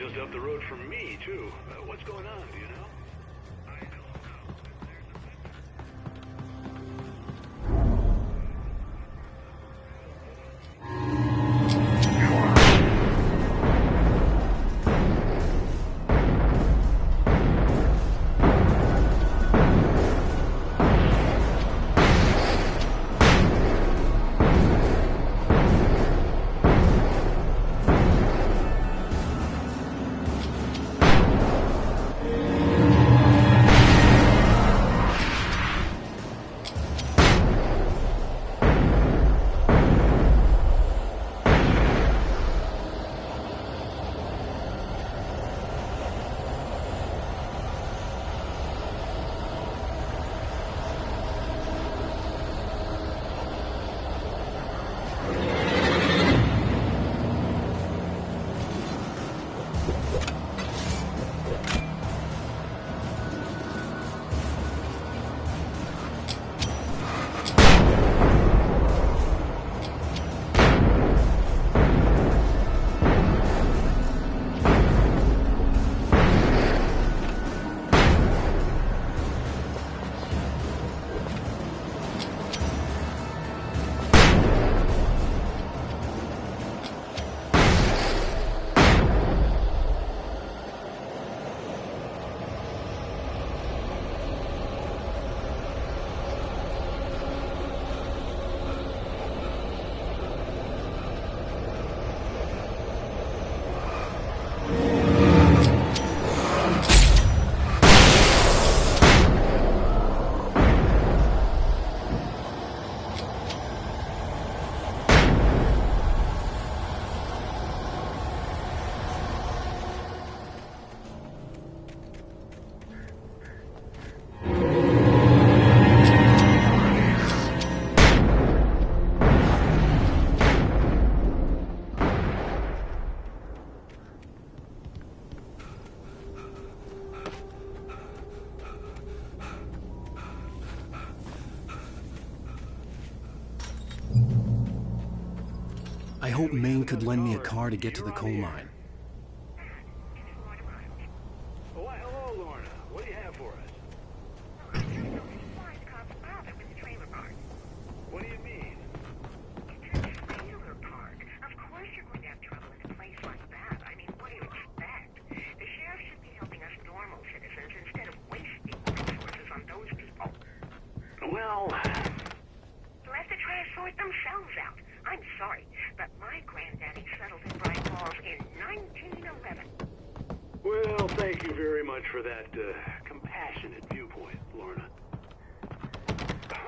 just up the road from me, too. What's going on, do you know? I hope Maine could lend me a car to get to the coal mine. Oh, hello, Lorna. What do you have for us? What do you mean? It's a trailer park. Of course you're going to have trouble in a place like that. I mean, what do you expect? The sheriff should be helping us normal citizens instead of wasting resources on those people. Well... They'll have to try to sort themselves out. I'm sorry, but my granddaddy settled in Bright Falls in 1911. Well, thank you very much for that, compassionate viewpoint, Lorna.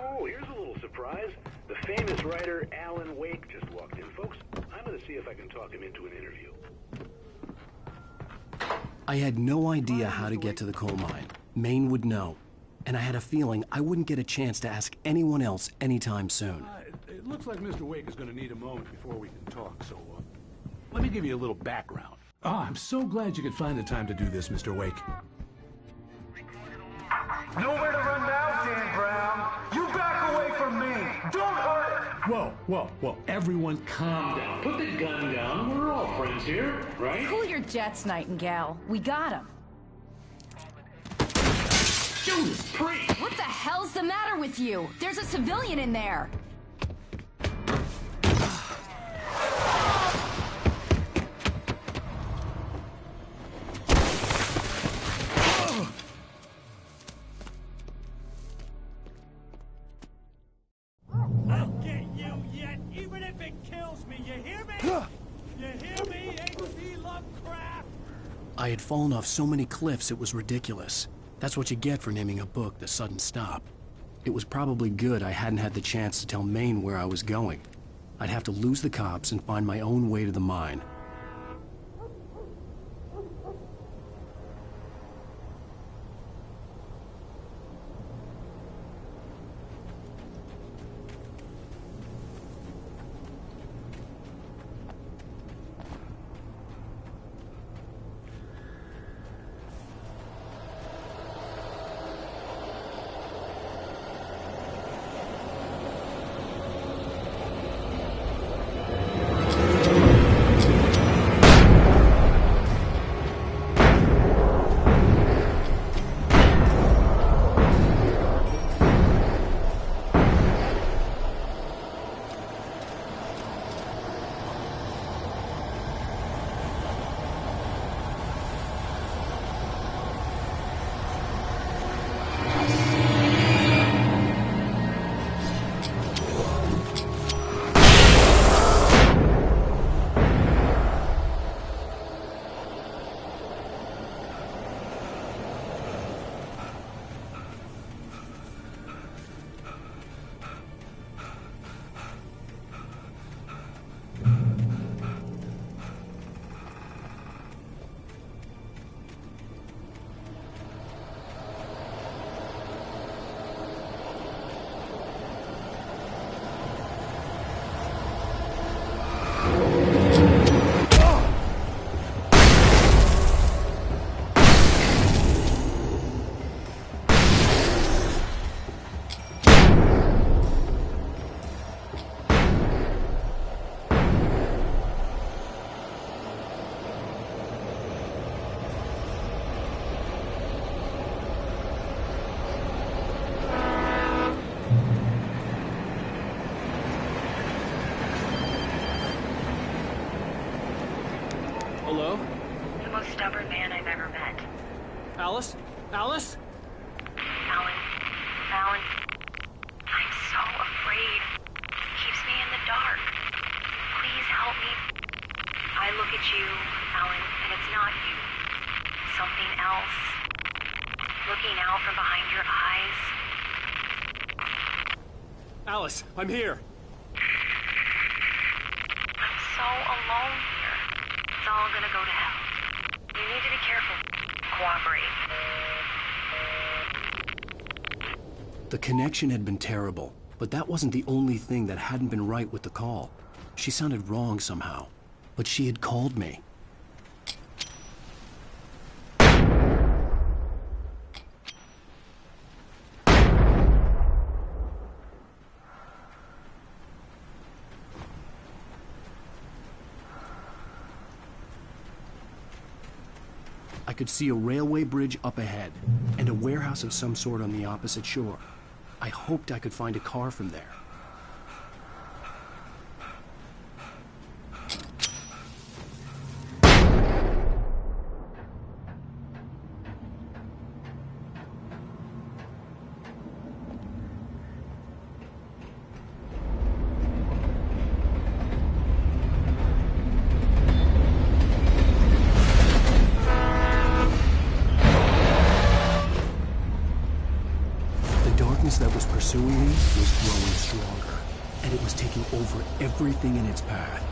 Oh, here's a little surprise. The famous writer Alan Wake just walked in, folks. I'm gonna see if I can talk him into an interview. I had no idea how to get to the coal mine. Maine would know. And I had a feeling I wouldn't get a chance to ask anyone else anytime soon. It looks like Mr. Wake is going to need a moment before we can talk, so let me give you a little background. I'm so glad you could find the time to do this, Mr. Wake. Nowhere to run now, Dan Brown. You back away from me. Don't hurt it. Whoa. Everyone calm down. Put the gun down. We're all friends here, right? Cool your jets, Nightingale. We got him. Judas Priest! What the hell's the matter with you? There's a civilian in there. I'll get you yet, even if it kills me. You hear me? You hear me, H.P. Lovecraft? I had fallen off so many cliffs it was ridiculous. That's what you get for naming a book The Sudden Stop. It was probably good I hadn't had the chance to tell Maine where I was going. I'd have to lose the cops and find my own way to the mine. Hello? The most stubborn man I've ever met. Alice? Alice? Alan. Alan. I'm so afraid. It keeps me in the dark. Please help me. I look at you, Alan, and it's not you. Something else. Looking out from behind your eyes. Alice, I'm here. I'm so alone here. It's all gonna go to hell. You need to be careful. Cooperate. The connection had been terrible, but that wasn't the only thing that hadn't been right with the call. She sounded wrong somehow, but she had called me. I could see a railway bridge up ahead, and a warehouse of some sort on the opposite shore. I hoped I could find a car from there. That was pursuing me was growing stronger, and it was taking over everything in its path.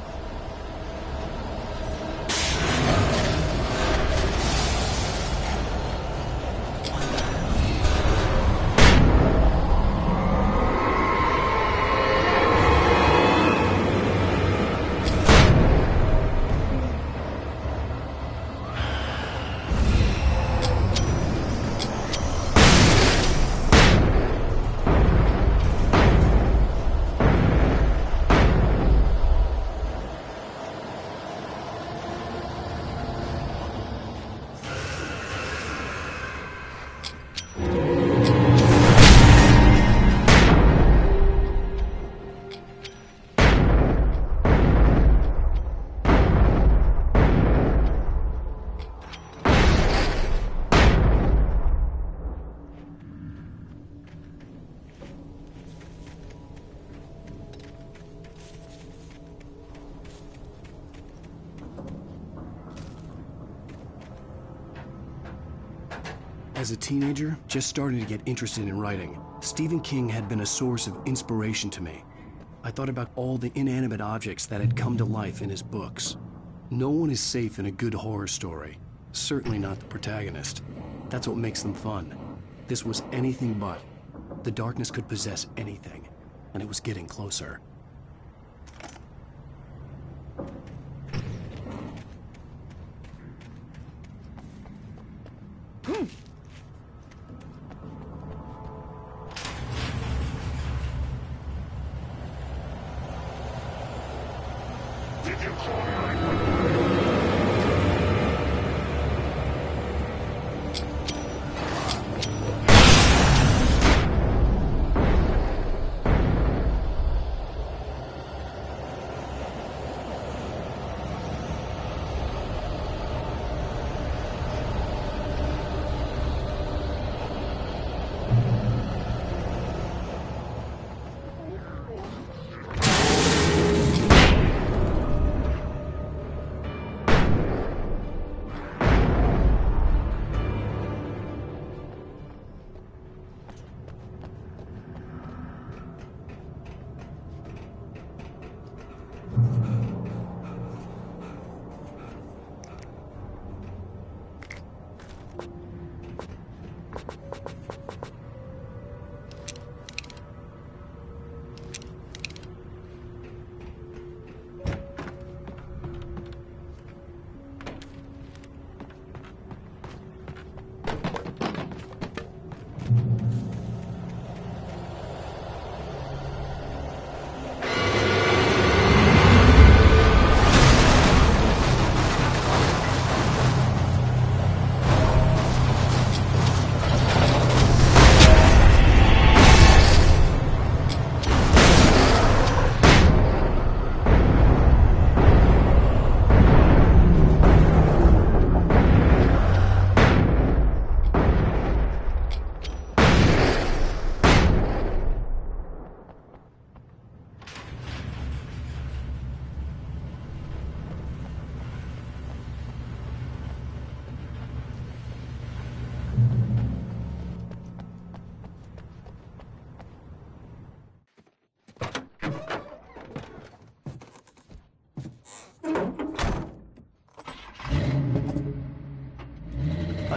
As a teenager, just starting to get interested in writing, Stephen King had been a source of inspiration to me. I thought about all the inanimate objects that had come to life in his books. No one is safe in a good horror story. Certainly not the protagonist. That's what makes them fun. This was anything but. The darkness could possess anything, and it was getting closer.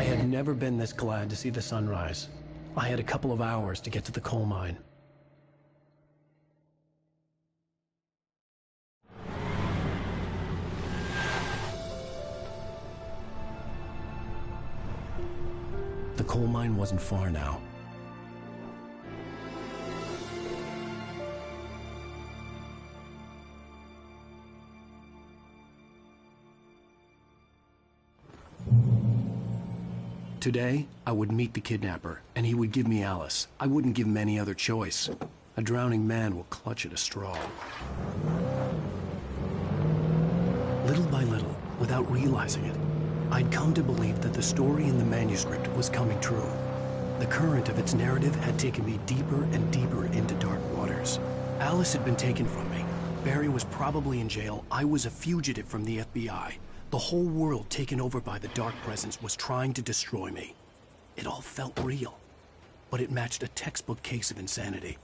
had never been this glad to see the sunrise. I had a couple of hours to get to the coal mine. The coal mine wasn't far now. Today, I would meet the kidnapper, and he would give me Alice. I wouldn't give him any other choice. A drowning man will clutch at a straw. Little by little, without realizing it, I'd come to believe that the story in the manuscript was coming true. The current of its narrative had taken me deeper and deeper into dark waters. Alice had been taken from me. Barry was probably in jail. I was a fugitive from the FBI. The whole world taken over by the Dark Presence was trying to destroy me. It all felt real, but it matched a textbook case of insanity.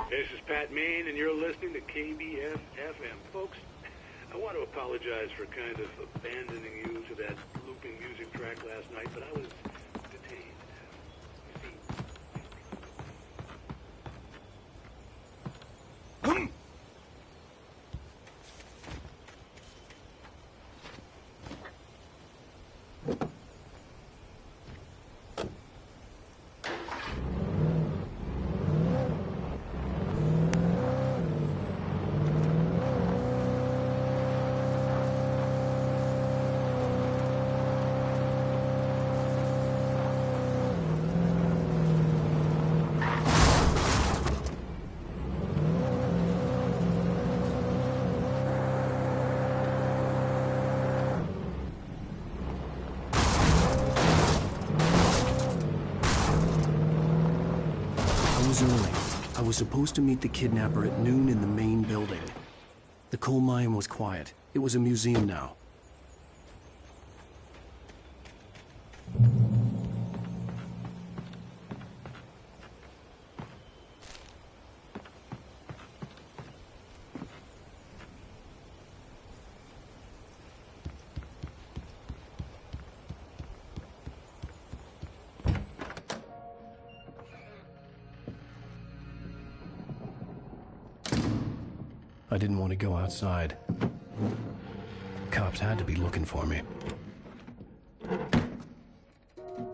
This is Pat Main, and you're listening to KBF-FM. Folks, I want to apologize for kind of abandoning you to that looping music track last night, but I was detained. You see... Early. I was supposed to meet the kidnapper at noon in the main building. The coal mine was quiet. It was a museum now. I didn't want to go outside. Cops had to be looking for me.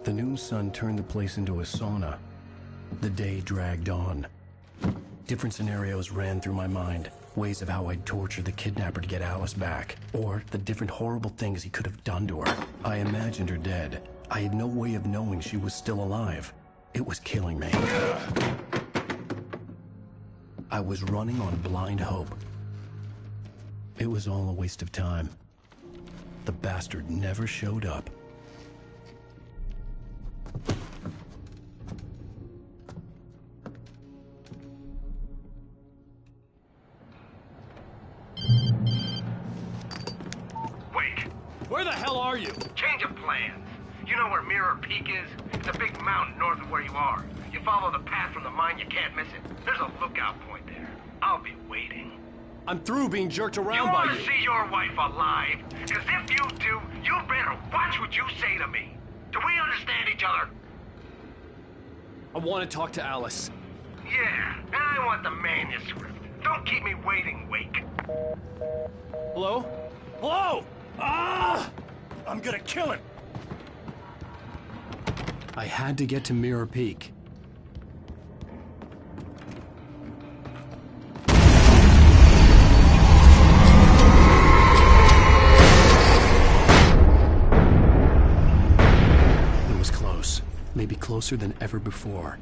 The noon sun turned the place into a sauna. The day dragged on. Different scenarios ran through my mind. Ways of how I'd torture the kidnapper to get Alice back. Or the different horrible things he could have done to her. I imagined her dead. I had no way of knowing she was still alive. It was killing me. I was running on blind hope. It was all a waste of time. The bastard never showed up. Wake! Where the hell are you? Change of plans. You know where Mirror Peak is? It's a big mountain north of where you are. You follow the path from the mine, you can't miss it. There's a lookout point there. I'll be waiting. I'm through being jerked You around by want to you. see your wife alive? Because if you do, you better watch what you say to me. Do we understand each other? I want to talk to Alice. Yeah, and I want the manuscript. Don't keep me waiting, Wake. Hello? Hello? Ah! I'm gonna kill him. I had to get to Mirror Peak. It was close. Maybe closer than ever before.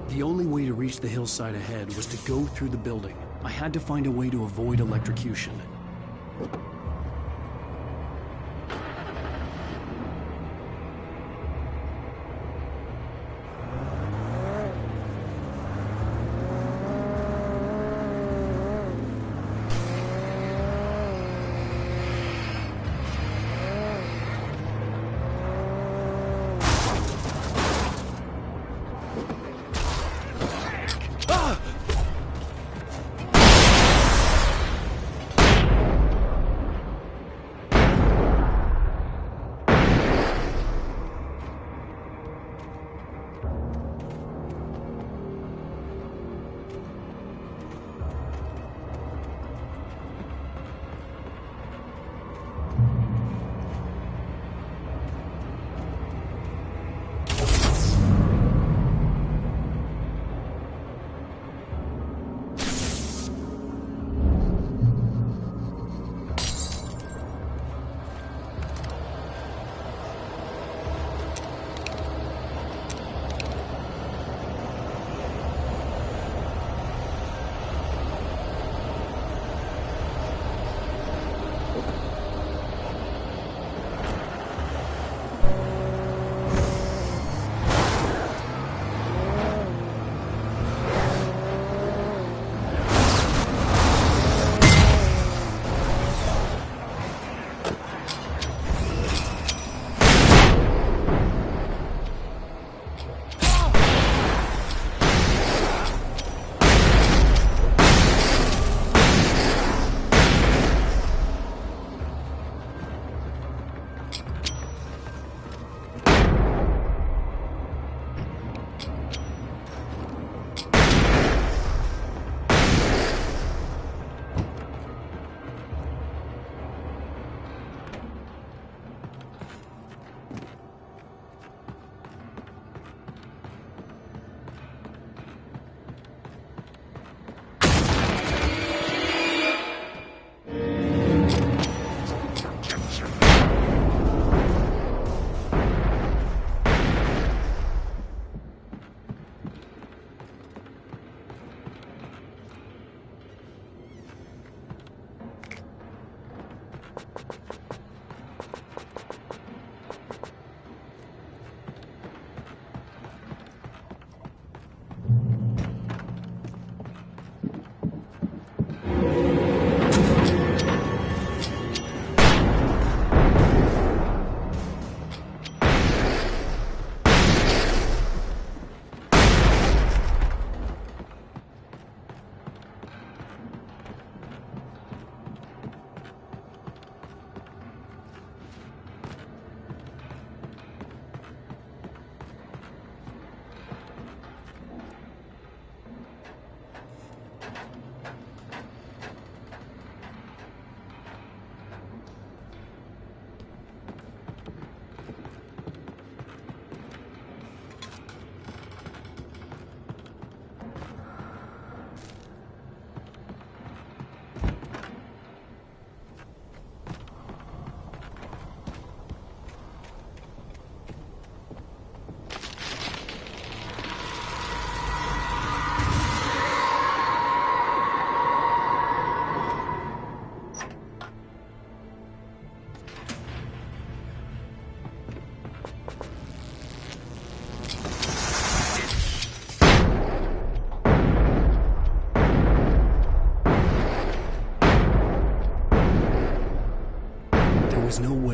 The only way to reach the hillside ahead was to go through the building. I had to find a way to avoid electrocution.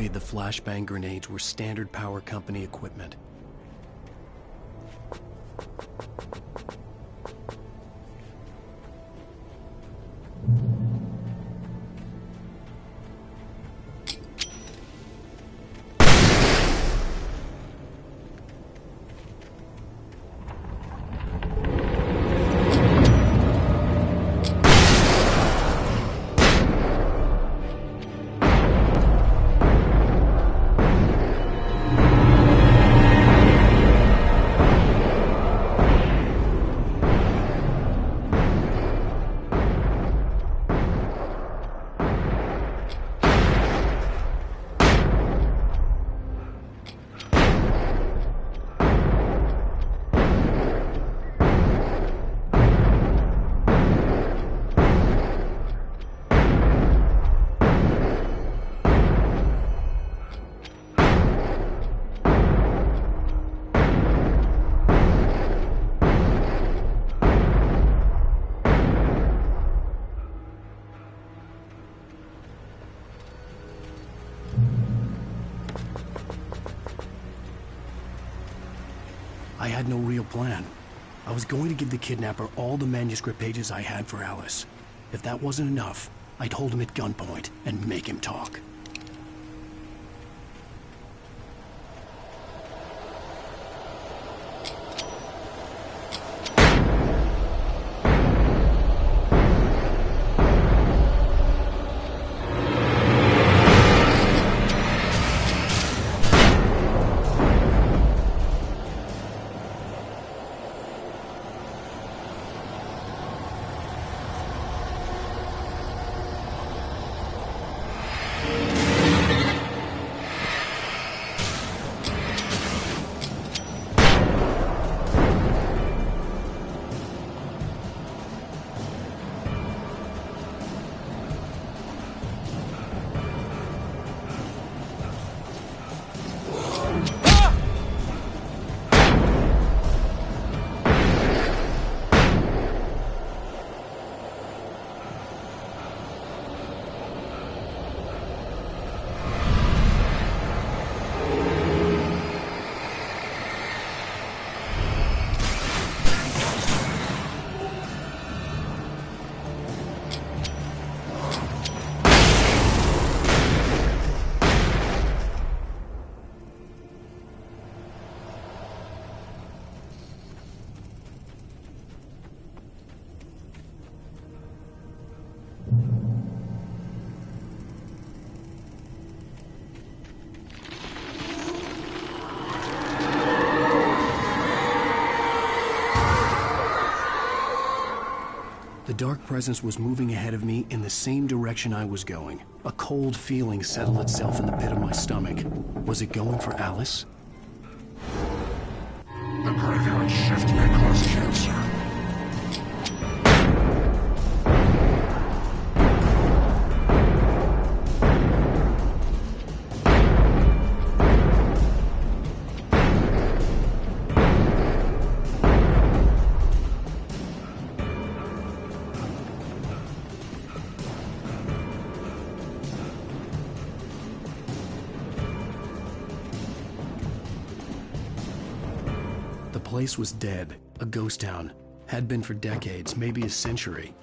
made the flashbang grenades were standard power company equipment. I had no real plan. I was going to give the kidnapper all the manuscript pages I had for Alice. If that wasn't enough, I'd hold him at gunpoint and make him talk. The dark presence was moving ahead of me in the same direction I was going. A cold feeling settled itself in the pit of my stomach. Was it going for Alice? The graveyard shift may cause cancer. The place was dead, a ghost town. Had been for decades, maybe a century.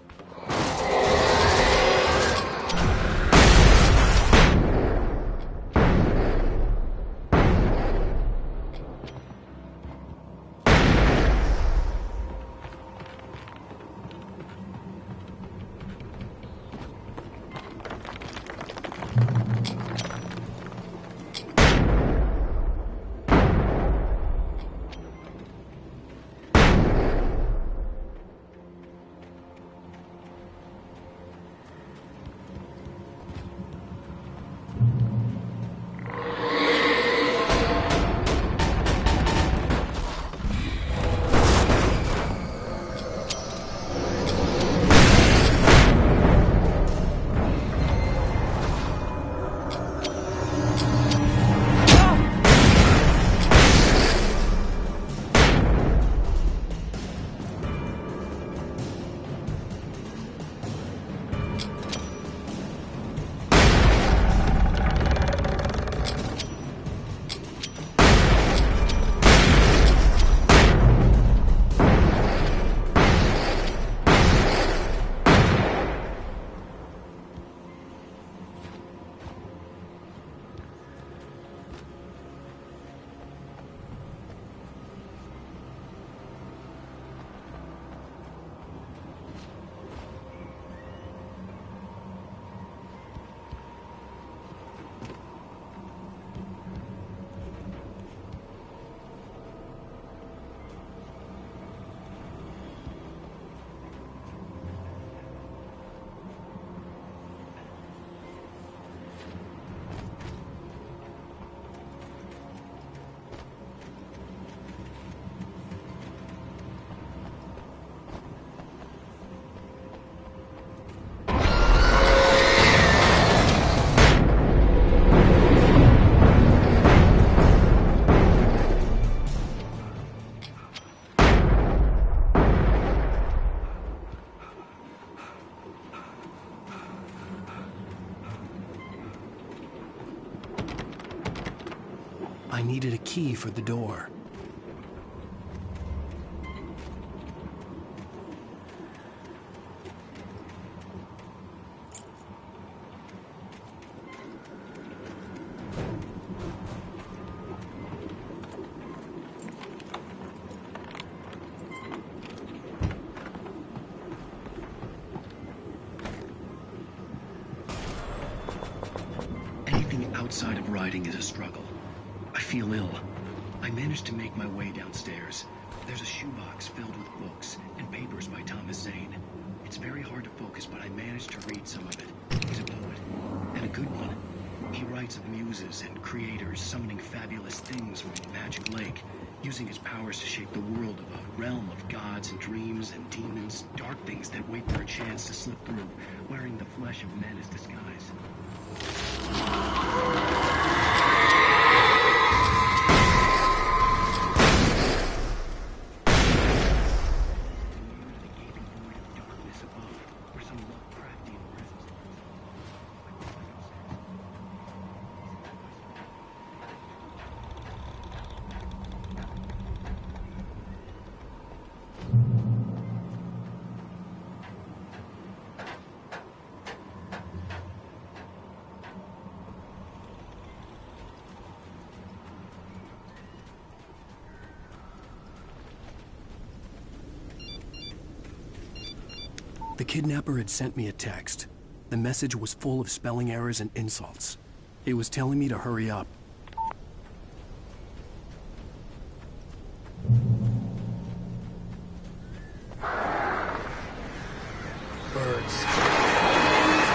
key for the door. Anything outside of riding is a struggle. I feel ill. I managed to make my way downstairs. There's a shoebox filled with books and papers by Thomas Zane. It's very hard to focus, but I managed to read some of it. He's a poet, and a good one. He writes of muses and creators summoning fabulous things from a magic lake, using his powers to shape the world of a realm of gods and dreams and demons, dark things that wait for a chance to slip through, wearing the flesh of men as disguise. The kidnapper had sent me a text. The message was full of spelling errors and insults. It was telling me to hurry up. Birds.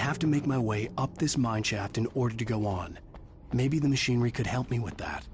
have to make my way up this mine shaft in order to go on. Maybe the machinery could help me with that.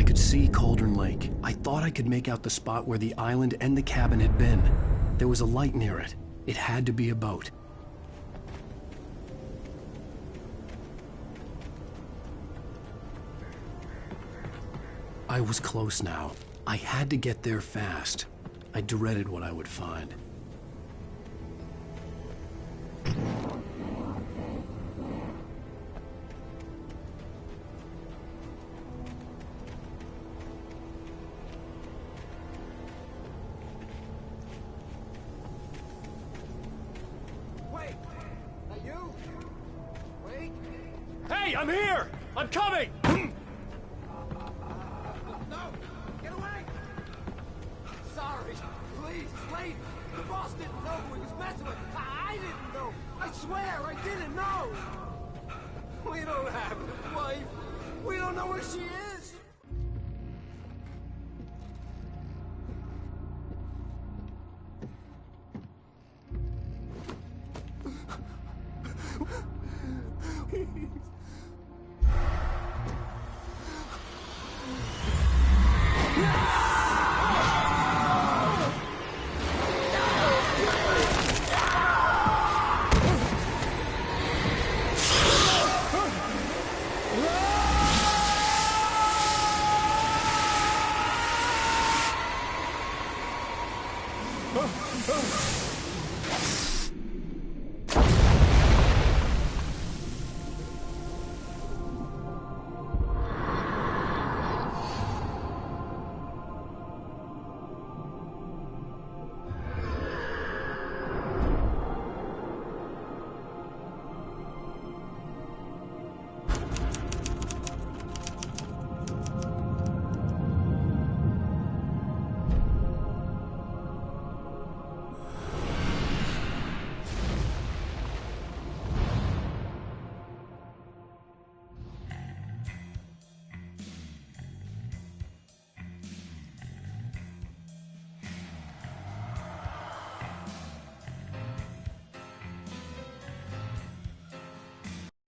could see Cauldron Lake. I thought I could make out the spot where the island and the cabin had been. There was a light near it. It had to be a boat. I was close now. I had to get there fast. I dreaded what I would find. Wait! Are you? Wait! Hey, I'm here! I'm coming! No! Get away! Sorry. Please, it's late. The boss didn't know who he was messing with. I didn't know. I swear, I didn't know. We don't have his wife. We don't know where she is.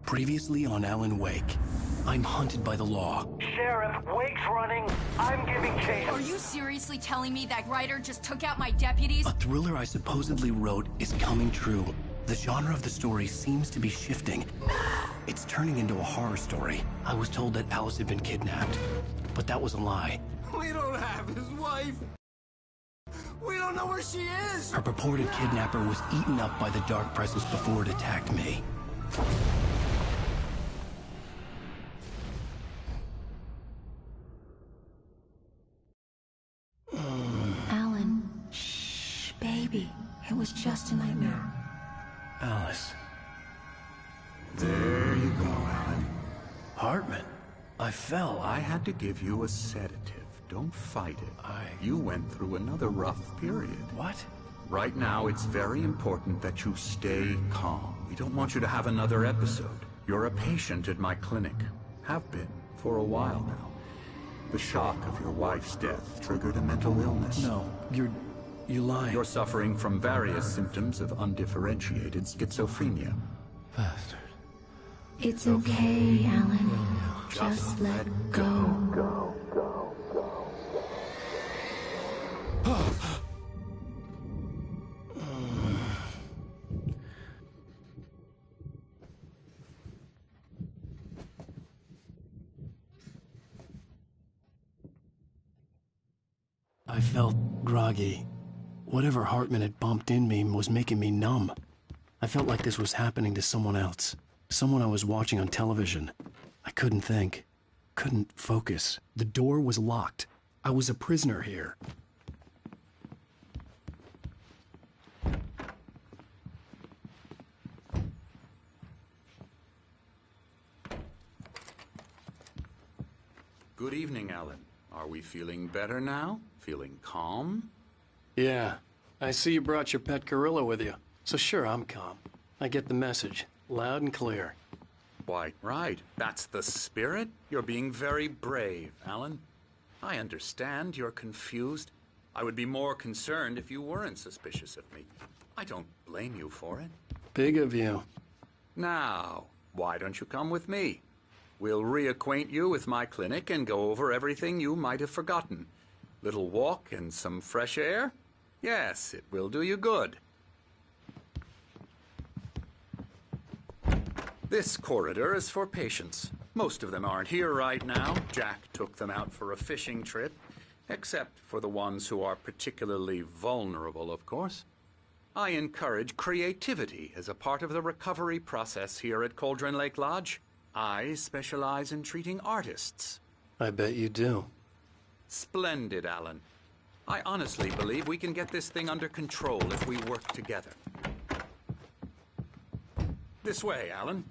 Previously on Alan Wake, I'm hunted by the law. Sheriff, Wake's running. I'm giving chase. Are you seriously telling me that writer just took out my deputies? A thriller I supposedly wrote is coming true. The genre of the story seems to be shifting. It's turning into a horror story. I was told that Alice had been kidnapped, but that was a lie. We don't have his wife. We don't know where she is. Her purported kidnapper was eaten up by the dark presence before it attacked me. Alan, shh, baby. It was just a nightmare. Alice. There you go, Alan. Hartman. I fell. I had to give you a sedative. Don't fight it. You went through another rough period. What? Right now, it's very important that you stay calm. We don't want you to have another episode. You're a patient at my clinic. Have been for a while now. The shock of your wife's death triggered a mental illness. No, you're lying. You're suffering from various symptoms of undifferentiated schizophrenia. Bastard. It's okay, Alan. Just let go. I felt groggy. Whatever Hartman had bumped in me was making me numb. I felt like this was happening to someone else. Someone I was watching on television. I couldn't think. Couldn't focus. The door was locked. I was a prisoner here. Good evening, Alan. Are we feeling better now? Feeling calm? Yeah. I see you brought your pet gorilla with you. So sure, I'm calm. I get the message. Loud and clear. Why, right. That's the spirit. You're being very brave, Alan. I understand you're confused. I would be more concerned if you weren't suspicious of me. I don't blame you for it. Big of you. Now, why don't you come with me? We'll reacquaint you with my clinic and go over everything you might have forgotten. Little walk and some fresh air? Yes, it will do you good. This corridor is for patients. Most of them aren't here right now. Jack took them out for a fishing trip, except for the ones who are particularly vulnerable, of course. I encourage creativity as a part of the recovery process here at Cauldron Lake Lodge. I specialize in treating artists. I bet you do. Splendid, Alan. I honestly believe we can get this thing under control if we work together. This way, Alan.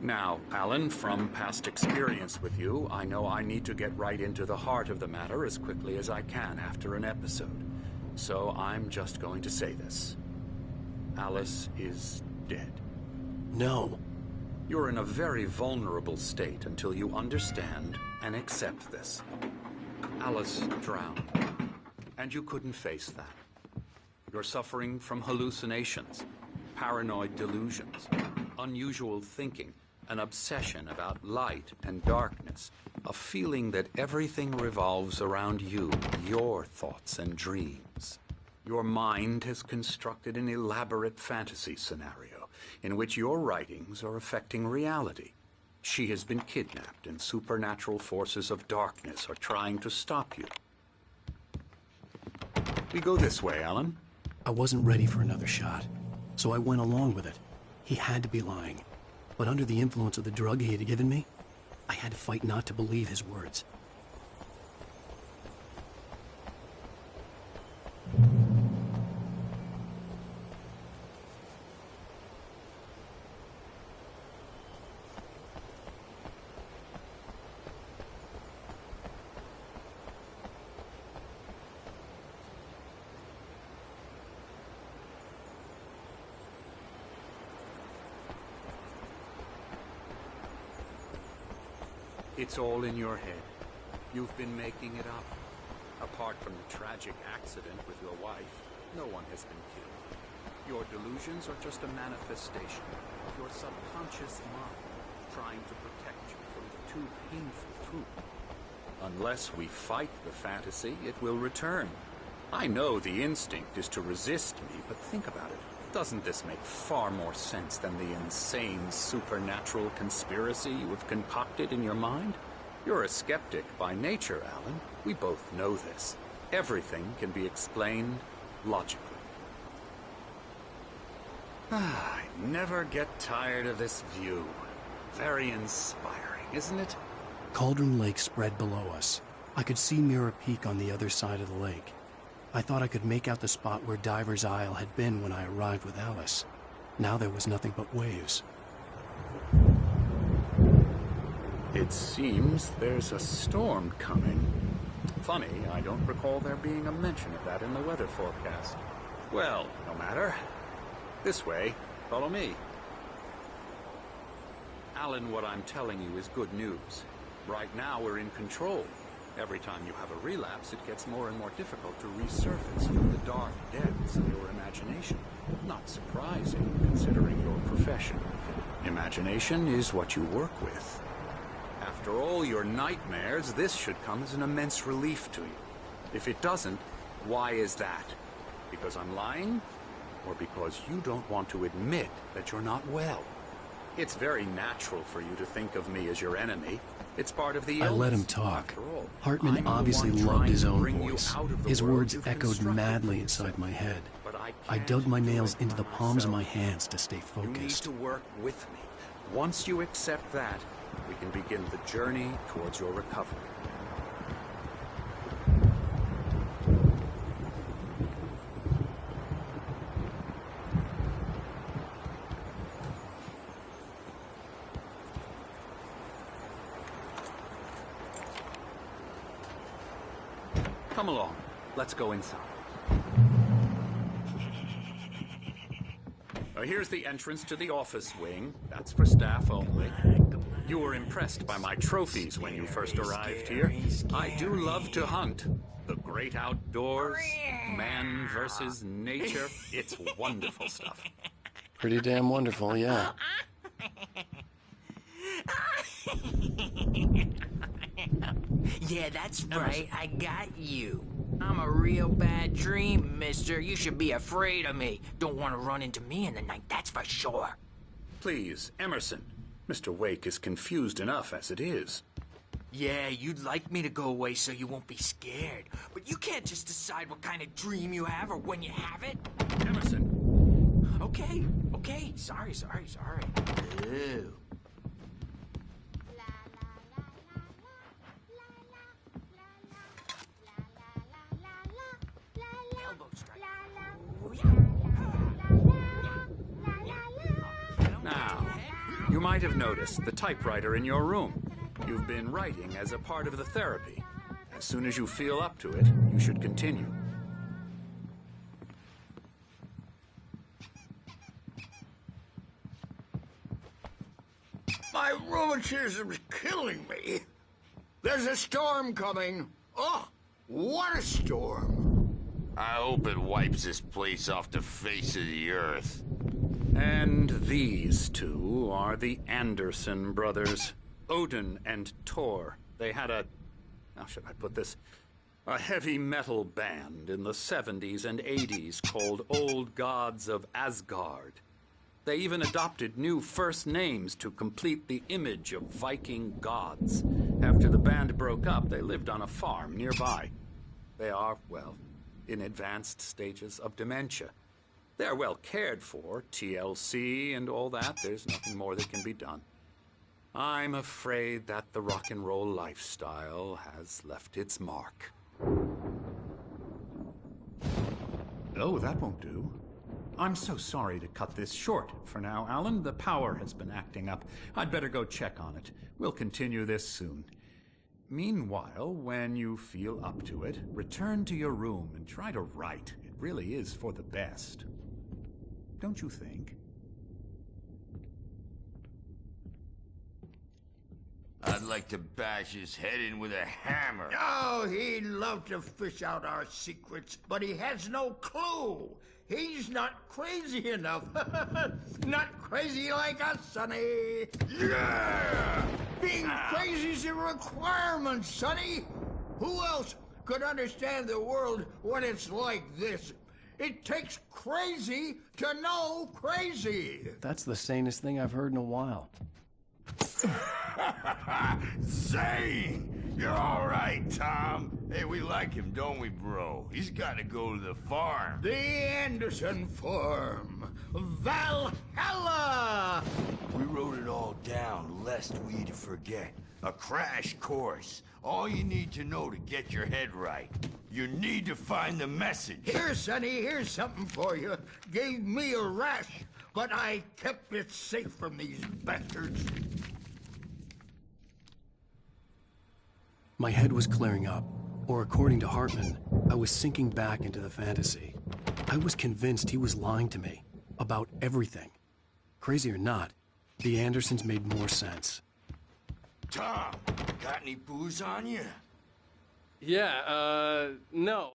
Now, Alan, from past experience with you, I know I need to get right into the heart of the matter as quickly as I can after an episode. So I'm just going to say this. Alice is dead. No. You're in a very vulnerable state until you understand and accept this. Alice drowned, and you couldn't face that. You're suffering from hallucinations, paranoid delusions, unusual thinking, an obsession about light and darkness, a feeling that everything revolves around you, your thoughts and dreams. Your mind has constructed an elaborate fantasy scenario in which your writings are affecting reality. She has been kidnapped and supernatural forces of darkness are trying to stop you. We go this way, Alan. I wasn't ready for another shot, so I went along with it. He had to be lying. But under the influence of the drug he had given me, I had to fight not to believe his words. It's all in your head. You've been making it up. Apart from the tragic accident with your wife, no one has been killed. Your delusions are just a manifestation of your subconscious mind trying to protect you from the too painful truth. Unless we fight the fantasy, it will return. I know the instinct is to resist me, but think about it. Doesn't this make far more sense than the insane supernatural conspiracy you have concocted in your mind? You're a skeptic by nature, Alan. We both know this. Everything can be explained logically. I never get tired of this view. Very inspiring, isn't it? Cauldron Lake spread below us. I could see Mirror Peak on the other side of the lake. I thought I could make out the spot where Diver's Isle had been when I arrived with Alice. Now there was nothing but waves. It seems there's a storm coming. Funny, I don't recall there being a mention of that in the weather forecast. Well, no matter. This way. Follow me. Alan, what I'm telling you is good news. Right now we're in control. Every time you have a relapse, it gets more and more difficult to resurface from the dark depths of your imagination. Not surprising, considering your profession. Imagination is what you work with. After all your nightmares, this should come as an immense relief to you. If it doesn't, why is that? Because I'm lying? Or because you don't want to admit that you're not well? It's very natural for you to think of me as your enemy. It's part of the illness. I let him talk. Hartman obviously loved his own voice. His words echoed madly inside my head. I dug my nails into the palms of my hands to stay focused. You need to work with me. Once you accept that, we can begin the journey towards your recovery. Come along. Let's go inside. Here's the entrance to the office wing. That's for staff only. You were impressed by my trophies when you first arrived here. I do love to hunt. The great outdoors, man versus nature. It's wonderful stuff. Pretty damn wonderful, yeah. Yeah, that's right. I got you. I'm a real bad dream, mister. You should be afraid of me. Don't want to run into me in the night, that's for sure. Please, Emerson. Mr. Wake is confused enough as it is. Yeah, you'd like me to go away so you won't be scared. But you can't just decide what kind of dream you have or when you have it. Emerson! Okay. Sorry. Ew. Elbow strike. Now, you might have noticed the typewriter in your room. You've been writing as a part of the therapy. As soon as you feel up to it, you should continue. My rheumatism's killing me. There's a storm coming. Oh, what a storm. I hope it wipes this place off the face of the earth. And these two are the Anderson brothers, Odin and Tor. They had how should I put this? A heavy metal band in the 70s and 80s called Old Gods of Asgard. They even adopted new first names to complete the image of Viking gods. After the band broke up, they lived on a farm nearby. They are, well, in advanced stages of dementia. They're well cared for, TLC and all that. There's nothing more that can be done. I'm afraid that the rock and roll lifestyle has left its mark. Oh, that won't do. I'm so sorry to cut this short for now, Alan. The power has been acting up. I'd better go check on it. We'll continue this soon. Meanwhile, when you feel up to it, return to your room and try to write. It really is for the best. Don't you think? I'd like to bash his head in with a hammer. Oh, he'd love to fish out our secrets, but he has no clue. He's not crazy enough. Not crazy like us, Sonny. Yeah! Being crazy's a requirement, Sonny. Who else could understand the world when it's like this? It takes crazy to know crazy. That's the sanest thing I've heard in a while. Zane! You're all right, Tom. Hey, we like him, don't we, bro? He's got to go to the farm. The Anderson farm. Valhalla! We wrote it all down, lest we forget. A crash course. All you need to know to get your head right. You need to find the message. Here, Sonny, here's something for you. Gave me a rash, but I kept it safe from these bastards. My head was clearing up, or according to Hartman, I was sinking back into the fantasy. I was convinced he was lying to me about everything. Crazy or not, the Andersons made more sense. Tom, got any booze on you? Yeah, no.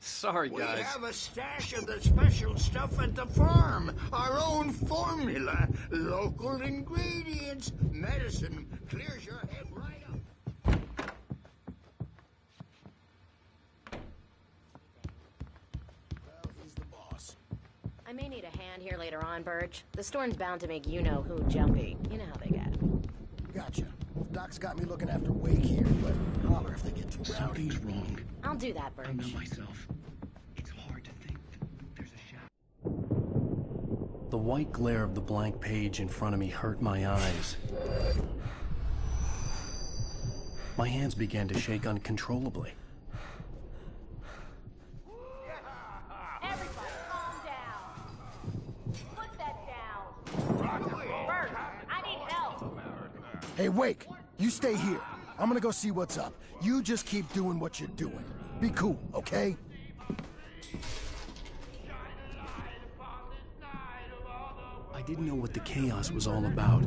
Sorry, We guys. have a stash of the special stuff at the farm. Our own formula. Local ingredients. Medicine clears your head right up. Well, he's the boss. I may need a hand here later on, Birch. The storm's bound to make you-know-who jumpy. You know how they get. Gotcha. Doc's got me looking after Wake here, but holler if they get too rowdy. Something's wrong. I'll do that, Birch. I know myself. It's hard to think that there's a shadow. The white glare of the blank page in front of me hurt my eyes. My hands began to shake uncontrollably. Everybody, calm down. Put that down. Bert, I need help. Hey, Wake, you stay here. I'm gonna go see what's up. You just keep doing what you're doing. Be cool, okay? I didn't know what the chaos was all about,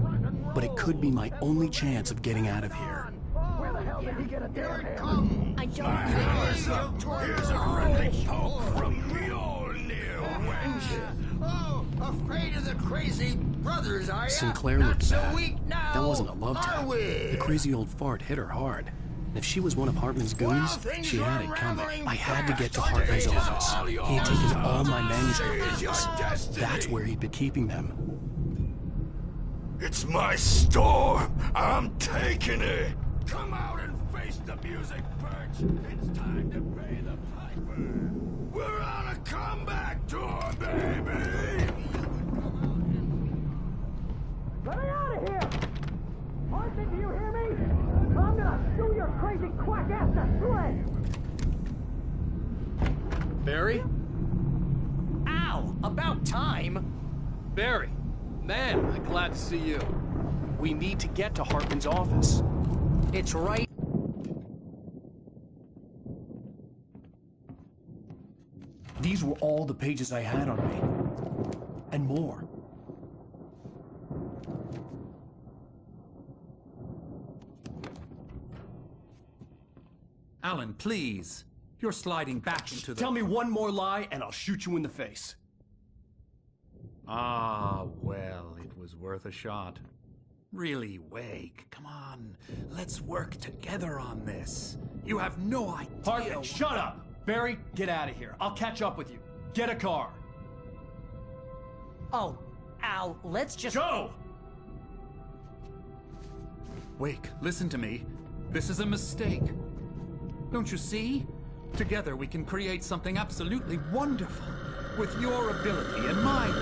but it could be my only chance of getting out of here. Where the hell did he get a damn hand? I don't Here's a friendly poke from Mjolnir, wench. Oh, afraid of the crazy brothers, are ya? Sinclair Not looked so bad. weak now, That wasn't a love are tap. we? The crazy old fart hit her hard. And if she was one of Hartman's goons, things she had are it coming. unraveling I had to get to fast. Hartman's Stage is office. all He had taken yours. all my manuscript Stage your pages. destiny. That's where he'd been keeping them. It's my storm. I'm taking it. Come out and face the music, Birch. It's time to pay the piper. We're on a comeback tour, baby. Let me out of here! Hartman, do you hear me? I'm gonna sue your crazy quack ass to shreds! Barry? Ow! About time! Barry! Man, I'm glad to see you. We need to get to Hartman's office. It's right. These were all the pages I had on me. And more. Alan, please. You're sliding back into the... Tell me one more lie and I'll shoot you in the face. Ah, well, it was worth a shot. Really, Wake, come on. Let's work together on this. You have no idea... Hartman, shut up! Barry, get out of here. I'll catch up with you. Get a car. Oh, Al, let's just... Go! Wake, listen to me. This is a mistake. Don't you see? Together we can create something absolutely wonderful. With your ability and mine.